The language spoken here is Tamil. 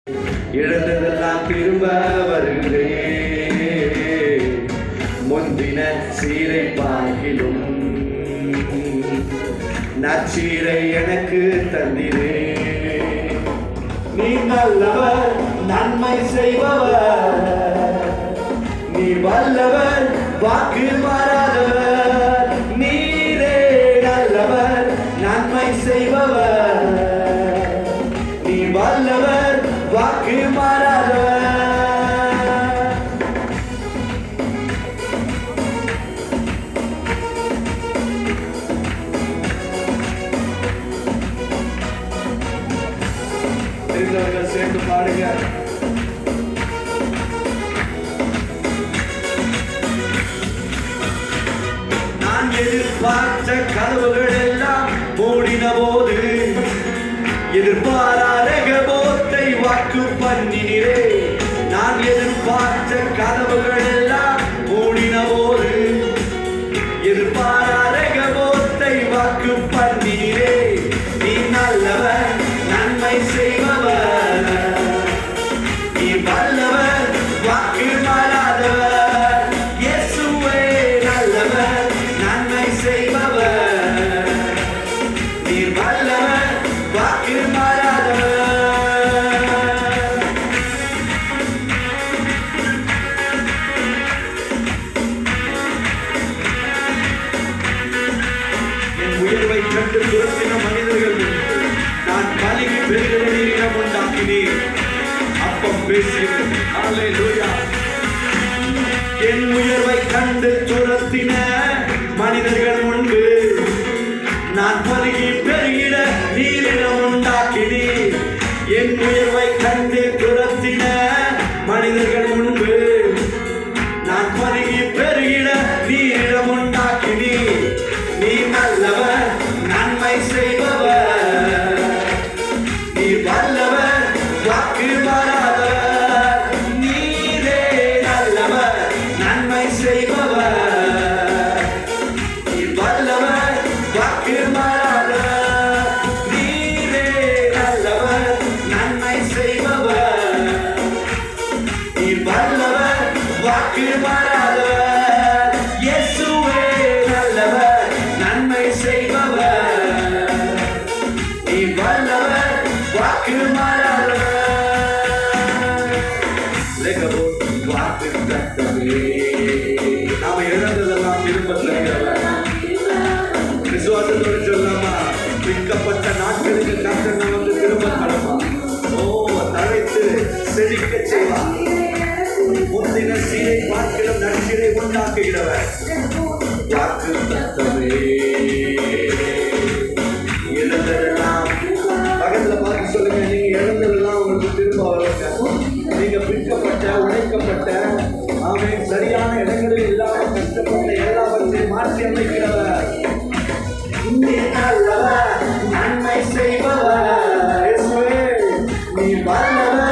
இழந்ததெல்லாம் திரும்ப வருகிறேன், முந்தின சீரை பார்க்கிலும் நச்சீரை எனக்கு தந்திரே. நீ நல்லவர், நன்மை செய்பவர், நீ வல்லவர், வாக்கு மாறாதவர். நீரே நல்லவர், நன்மை செய்பவர், நீ வல்லவர், வாக்கு மாறாதவர். தெரிந்தவர்கள் சேர்ந்து பாடுங்க. நான் எதிர்பார்த்த கதவுகள் எல்லாம் மூடின போது எதிர்பாராத கபோத்தை வாக்கு பண்ணினே. நான் எதிர்பார்த்த கதவுகள் எல்லாம் மூடின போது எதிர்பாராத கபோத்தை வாக்கு பண்ணினே. நீ நல்லவர், நன்மை செய்பவர், நீ வல்லவர், வாக்கு மாறாதவர். இயேசுவே நல்லவர், நன்மை செய்பவர், நீ வல்லவர், வாக்கு மாறாதவர். என் உயர்வை கண்டு துரத்தின மனிதர்கள் நான் பலிக்கு பெருகிடம் உண்டாக்கினேன். அப்பம் பேசினேன். அல்லேலூயா. என் உயர்வை கண்டு துரத்தின மனிதர்கள் முன்பு நான் பருகி பெருகிட நீரிடம் உண்டாக்கினீர். என் உயர்வை கண்டு துரத்தின மனிதர்கள் முன்பு நான் பருகி பெருகிட நீரிடம் உண்டாக்கினீர். நீ நல்லவர், நன்மை செய்பவர், நீ வல்லவர், வாக்கு மாறாதவர். நீரே நல்லவர், நன்மை செய்பவர், நீ வல்லவர், வாக்கு மாறாதவர். நீரே நல்லவர், நன்மை செய்பவர், நீ வல்லவர், வாக்கு மாறாதவர். இயேசுவே நல்லவர், நன்மை செய்பவர், நீ வல்லவர், வாக்கு மாறாதவர். வாக்கு தத்தமே. நாம இழந்ததெல்லாம் திரும்ப தருகிறவர். விசுவாசத்தோடு சொல்லாமா? விற்கப்பட்ட நாட்களுக்கு கர்த்தர் நமக்கு திரும்ப தருமா? ஓ, தழைத்து செழிக்க செய்வார். முந்தின சீரை பார்க்கிலும் நற்சீரை உண்டாக்குகிறவர். வாக்கு தத்தமே. இழந்ததெல்லாம் பக்கத்துல பார்த்து சொல்லுங்க. நீங்க இழந்ததெல்லாம் உங்களுக்கு திரும்ப வருங்க. நீங்க பிற்கப்பட்ட, உடைக்கப்பட்ட, ஆமென், சரியான இடங்களில் இல்லாம கஷ்டப்பட்ட எல்லாவற்றையும் மாற்றி அமைக்கிறவர். நீ நல்லவர், நன்மை செய்பவர், இயேசுவே நீ வல்லவர்,